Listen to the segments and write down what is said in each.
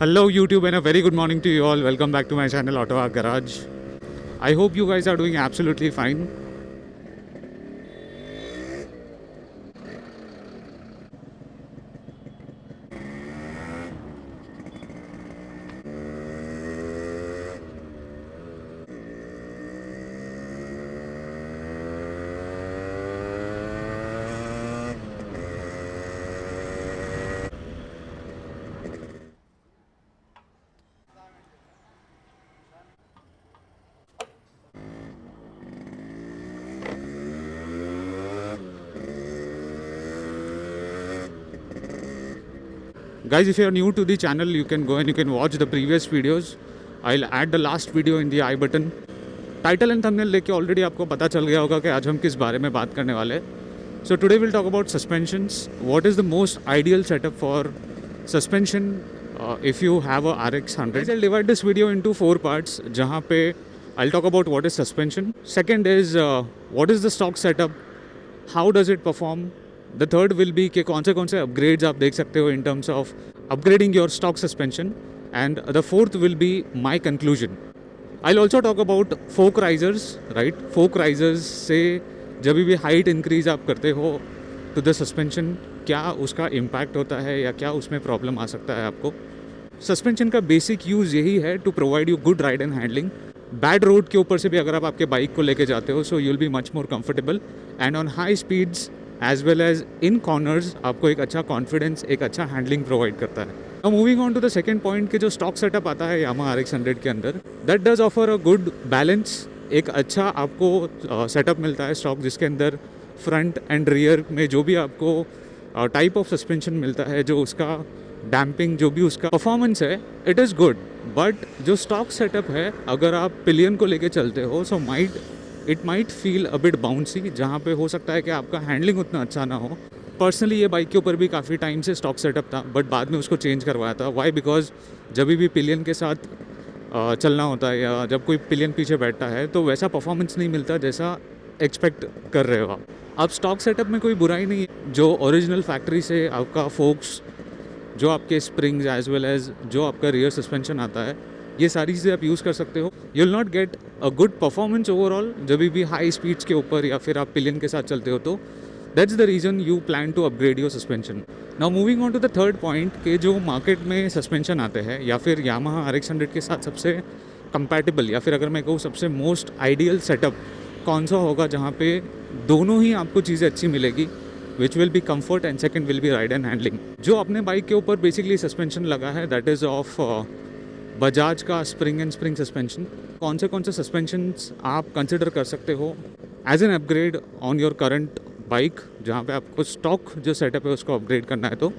Hello YouTube and a very good morning to you all. Welcome back to my channel Auto Arc Garage. I hope you guys are doing absolutely fine. Guys, if you are new to the channel, you can go and you can watch the previous videos. I'll add the last video in the I button. Title and thumbnail लेके already आपको पता चल गया होगा कि आज हम किस बारे में बात करने वाले हैं. So today will talk about suspensions. What is the most ideal setup for suspension if you have a RX 100. I'll divide this video into 4 parts. जहाँ पे I'll talk about what is suspension. Second is what is the stock setup, how does it perform. The third will be कि कौन से upgrades आप देख सकते हो in terms of upgrading your stock suspension. And the fourth will be my conclusion. I'll also talk about fork risers, right? Fork risers से जब भी हाइट इंक्रीज आप करते हो तो द सस्पेंशन क्या उसका इम्पैक्ट होता है या क्या उसमें प्रॉब्लम आ सकता है आपको. सस्पेंशन का बेसिक यूज़ यही है to provide you good ride and handling. Bad road के ऊपर से भी अगर आप आपके बाइक को लेके जाते हो so you will be much more comfortable and on high speeds as well as in corners आपको एक अच्छा कॉन्फिडेंस, एक अच्छा हैंडलिंग प्रोवाइड करता है. Now moving on to the second point कि जो स्टॉक सेटअप आता है यामाहा RX 100 के अंदर, that does offer a good balance. एक अच्छा आपको सेटअप मिलता है स्टॉक जिसके अंदर फ्रंट एंड रियर में जो भी आपको टाइप ऑफ सस्पेंशन मिलता है, जो उसका डैम्पिंग, जो भी उसका परफॉर्मेंस है, इट इज़ गुड. बट जो स्टॉक सेटअप है अगर आप पिलियन को लेके चलते हो so it might feel a bit bouncy, जहाँ पे हो सकता है कि आपका हैंडलिंग उतना अच्छा ना हो. पर्सनली ये बाइक के ऊपर भी काफ़ी टाइम से स्टॉक सेटअप था बट बाद में उसको चेंज करवाया था. वाई? बिकॉज जब भी पिलियन के साथ चलना होता है या जब कोई पिलियन पीछे बैठता है तो वैसा परफॉर्मेंस नहीं मिलता जैसा एक्सपेक्ट कर रहे हो आप. अब स्टॉक सेटअप में कोई बुराई नहीं है. जो ओरिजिनल फैक्ट्री से आपका फोक्स, जो आपके स्प्रिंग्स एज वेल एज जो आपका रियर सस्पेंशन आता है, ये सारी चीज़ें आप यूज़ कर सकते हो. You will not get a good performance overall जब भी हाई स्पीड्स के ऊपर या फिर आप पिलियन के साथ चलते हो. तो that's the reason you plan to upgrade your suspension. Now moving on to the third point कि जो मार्केट में सस्पेंशन आते हैं या फिर यामाहा RX 100 के साथ सबसे कंपैटिबल या फिर अगर मैं कहूँ सबसे मोस्ट आइडियल सेटअप कौन सा होगा जहाँ पे दोनों ही आपको चीज़ें अच्छी मिलेगी, which will be comfort and second will be ride and handling. जो अपने बाइक के ऊपर बेसिकली सस्पेंशन लगा है दैट इज़ ऑफ बजाज का स्प्रिंग एंड स्प्रिंग सस्पेंशन. कौन से सस्पेंशंस आप कंसिडर कर सकते हो as an upgrade on your current bike, जहाँ पे आपको स्टॉक जो सेटअप है उसको अपग्रेड करना है. तो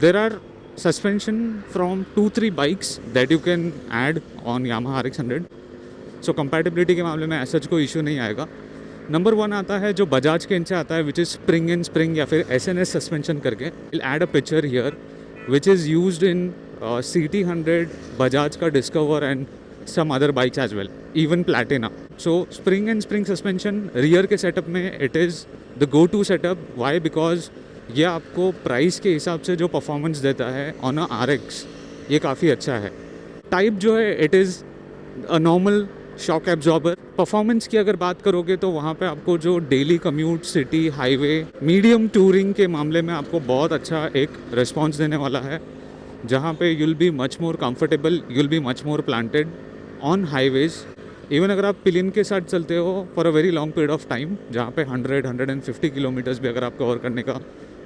there are suspension from 2-3 bikes that you can add on Yamaha RX 100. So compatibility के मामले में ऐसा कोई इशू नहीं आएगा. नंबर 1 आता है जो बजाज के इनसे आता है which is spring and spring या फिर SNS सस्पेंशन करके. Will add a picture here which is used in CT 100, Bajaj का Discover and some other bikes as well, even Platina. So spring and spring suspension rear के setup में it is the go to setup. Why? Because ये आपको price के हिसाब से जो performance देता है ऑन अ RX ये काफ़ी अच्छा है. टाइप जो है it is a normal shock absorber. Performance की अगर बात करोगे तो वहाँ पे आपको जो daily commute, city, highway, medium touring के मामले में आपको बहुत अच्छा एक रिस्पॉन्स देने वाला है, जहाँ पे you'll be much more comfortable, you'll be much more planted on highways. Even अगर आप पिलियन के साथ चलते हो for a very long period of time, जहाँ पे 100-150 किलोमीटर्स भी अगर आप कवर करने का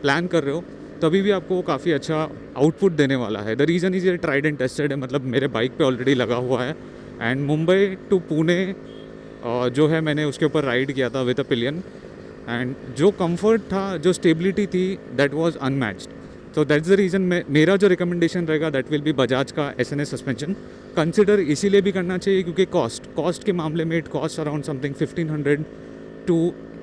प्लान कर रहे हो तभी भी आपको काफ़ी अच्छा आउटपुट देने वाला है. द रीज़न इज़ ये ट्राइड एंड टेस्टेड है, मतलब मेरे बाइक पे ऑलरेडी लगा हुआ है. एंड मुंबई टू पुणे जो है मैंने उसके ऊपर राइड किया था विद अ पिलियन एंड जो कंफर्ट था, जो स्टेबिलिटी थी, दैट वाज अनमैच्ड. तो दैट्स द रीज़न मेरा जो रिकमेंडेशन रहेगा दैट विल बी बजाज का SNS सस्पेंशन. कंसिडर इसीलिए भी करना चाहिए क्योंकि कॉस्ट के मामले में it cost around something 1500 to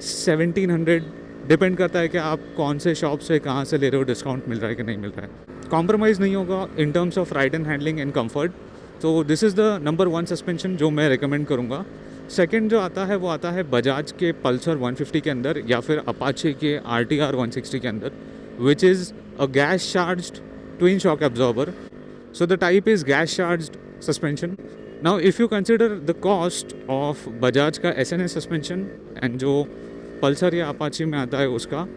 1700, depend करता है कि आप कौन से शॉप से कहाँ से ले रहे हो, डिस्काउंट मिल रहा है कि नहीं मिल रहा है. कॉम्प्रोमाइज़ नहीं होगा in terms of ride and handling and comfort. तो this is the number 1 suspension जो मैं रिकमेंड करूँगा. सेकेंड जो आता है वो आता है बजाज के पल्सर 150 के अंदर या फिर अपाचे के RTR 160 के अंदर, which is a gas charged twin shock absorber. So the type is gas charged suspension. Now if you consider the cost of Bajaj का SNS suspension and जो Pulsar या Apache में आता है उसका,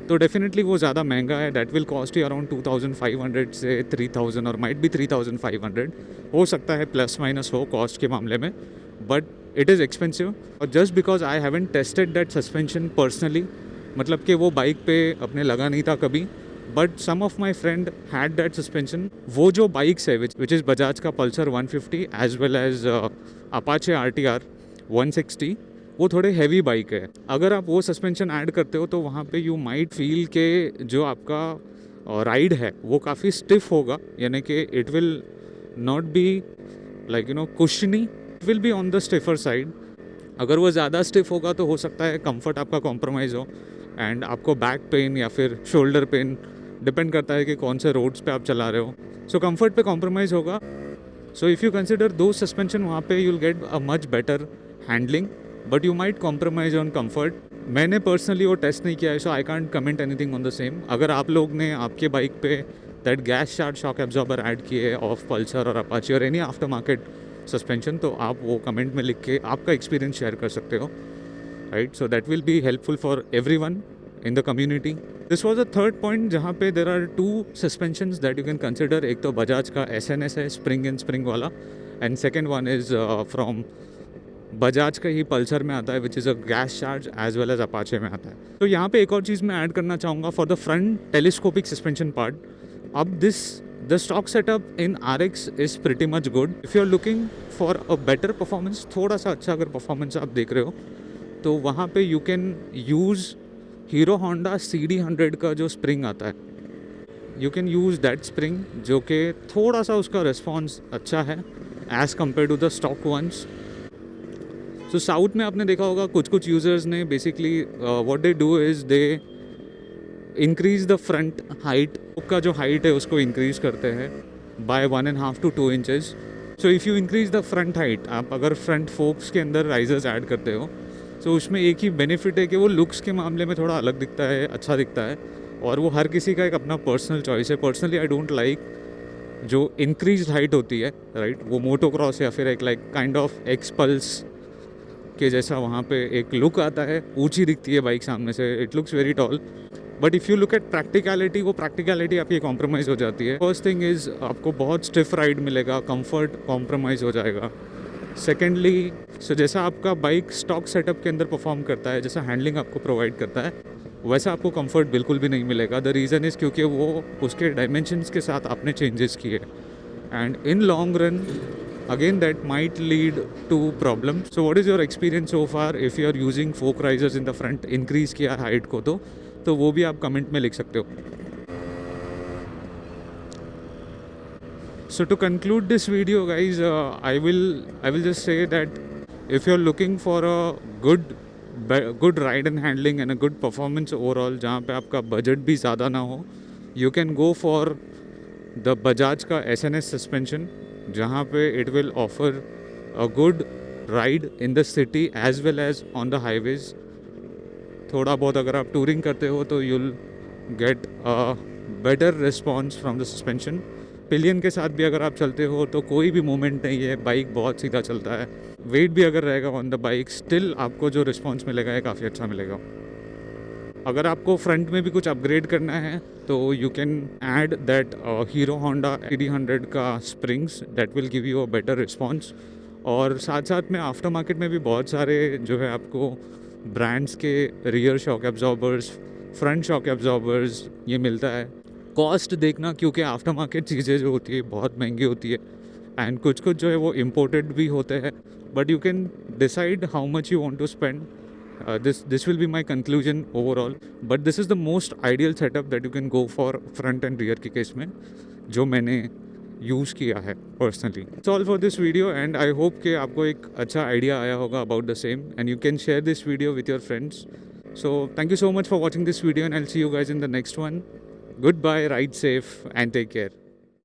तो डेफिनेटली वो ज़्यादा महंगा है. That will cost you around 2500 से 3000 और माइट भी 3500. हो सकता है प्लस माइनस हो कॉस्ट के मामले में, बट इट इज़ एक्सपेंसिव. और just because I haven't tested that suspension personally, मतलब कि वो बाइक पे अपने लगा नहीं था कभी, but some of my friend had that suspension. वो जो बाइक्स है विच इज़ बजाज का Pulsar 150 as well as Apache RTR 160, वो थोड़े हैवी बाइक है. अगर आप वो सस्पेंशन ऐड करते हो तो वहाँ पे यू माइट फील के जो आपका राइड है वो काफ़ी स्टिफ होगा, यानी कि it will not be like कुशनी, it will be on the stiffer side. अगर वो ज़्यादा स्टिफ होगा तो हो सकता है कंफर्ट आपका कॉम्प्रोमाइज़ हो एंड आपको बैक पेन या फिर शोल्डर पेन, डिपेंड करता है कि कौन से रोड्स पे आप चला रहे हो. सो कंफर्ट पे कॉम्प्रोमाइज़ होगा. So if you consider two suspension, वहाँ पे you will get a much better handling, but you might compromise on comfort. मैंने पर्सनली वो टेस्ट नहीं किया है, so I can't comment anything on the same. अगर आप लोग ने आपके बाइक पे that gas charge shock absorber add किए ऑफ पल्सर और अपाचे और एनी आफ्टर मार्केट सस्पेंशन, तो आप वो कमेंट में लिख के आपका एक्सपीरियंस शेयर कर सकते हो, right. So that will be helpful for everyone in the community. This was the third point जहाँ पे there are two suspensions that you can consider. एक तो बजाज का SNS है spring and spring वाला, and second one is from Bajaj का ही Pulsar में आता है which is a gas charge as well as Apache में आता है. तो यहाँ पे एक और चीज़ मैं ऐड करना चाहूँगा for the front telescopic suspension part. अब the stock setup in RX is pretty much good. If you are looking for a better performance, थोड़ा सा अच्छा अगर performance आप देख रहे हो, तो वहाँ पे you can use Hero Honda CD100 का जो स्प्रिंग आता है, you can use that spring, जो कि थोड़ा सा उसका रिस्पॉन्स अच्छा है as compare to the stock ones. So south में आपने देखा होगा कुछ यूज़र्स ने basically what they do is they increase the front height. का जो हाइट है उसको इंक्रीज़ करते हैं बाय 1.5 to 2 inches. So if you increase the front height, आप अगर फ्रंट फोक्स के अंदर राइजर्स ऐड करते हो, तो उसमें एक ही बेनिफिट है कि वो लुक्स के मामले में थोड़ा अलग दिखता है, अच्छा दिखता है, और वो हर किसी का एक अपना पर्सनल चॉइस है. पर्सनली आई डोंट लाइक जो इंक्रीज हाइट होती है, राइट. वो मोटोक्रॉस या फिर एक लाइक काइंड ऑफ एक्सपल्स के जैसा वहाँ पे एक लुक आता है, ऊंची दिखती है बाइक सामने से, it looks very tall. But if you look at practicality, वो प्रैक्टिकलिटी आपकी कॉम्प्रोमाइज़ हो जाती है. फर्स्ट थिंग इज़ आपको बहुत स्टिफ राइड मिलेगा, कंफर्ट कॉम्प्रोमाइज़ हो जाएगा. सेकेंडली, सो जैसा आपका बाइक स्टॉक सेटअप के अंदर परफॉर्म करता है, जैसा हैंडलिंग आपको प्रोवाइड करता है, वैसा आपको कंफर्ट बिल्कुल भी नहीं मिलेगा. द रीज़न इज़ क्योंकि वो उसके डायमेंशंस के साथ आपने चेंजेस किए, and in long run again that might lead to problem. So what is your experience so far? If you are using fork risers in the front, increase किया height को, तो वो भी आप कमेंट में लिख सकते हो. So to conclude this video, guys, I will just say that if you're looking for a good ride and handling and a good performance overall, जहाँ पे आपका बजट भी ज़्यादा ना हो, you can go for the Bajaj का SNS suspension, जहाँ पे it will offer a good ride in the city as well as on the highways. थोड़ा बहुत अगर आप टूरिंग करते हो तो you'll get a better response from the suspension. Pillion के साथ भी अगर आप चलते हो तो कोई भी मूवमेंट नहीं है, बाइक बहुत सीधा चलता है. वेट भी अगर रहेगा ऑन द बाइक, स्टिल आपको जो रिस्पॉन्स मिलेगा है काफ़ी अच्छा मिलेगा. अगर आपको फ्रंट में भी कुछ अपग्रेड करना है तो you can add that hero Honda CD100 का springs, that will give you a better response. और साथ साथ में आफ्टर मार्केट में भी बहुत सारे जो है आपको ब्रांड्स के rear shock absorbers, front shock absorbers ये मिलता है. कॉस्ट देखना, क्योंकि आफ्टर मार्केट चीज़ें जो होती है बहुत महंगी होती है, एंड कुछ जो है वो इम्पोर्टेड भी होते हैं. But you can decide how much you want to spend. This will be my conclusion overall. But this is the most ideal setup that you can go for front and rear के case में, जो मैंने use किया है personally. It's all for this video, and I hope कि आपको एक अच्छा आइडिया आया होगा about the same, and you can share this video with your friends. So thank you so much for watching this video, and I'll see you guys in the next one. Goodbye, ride safe, and take care.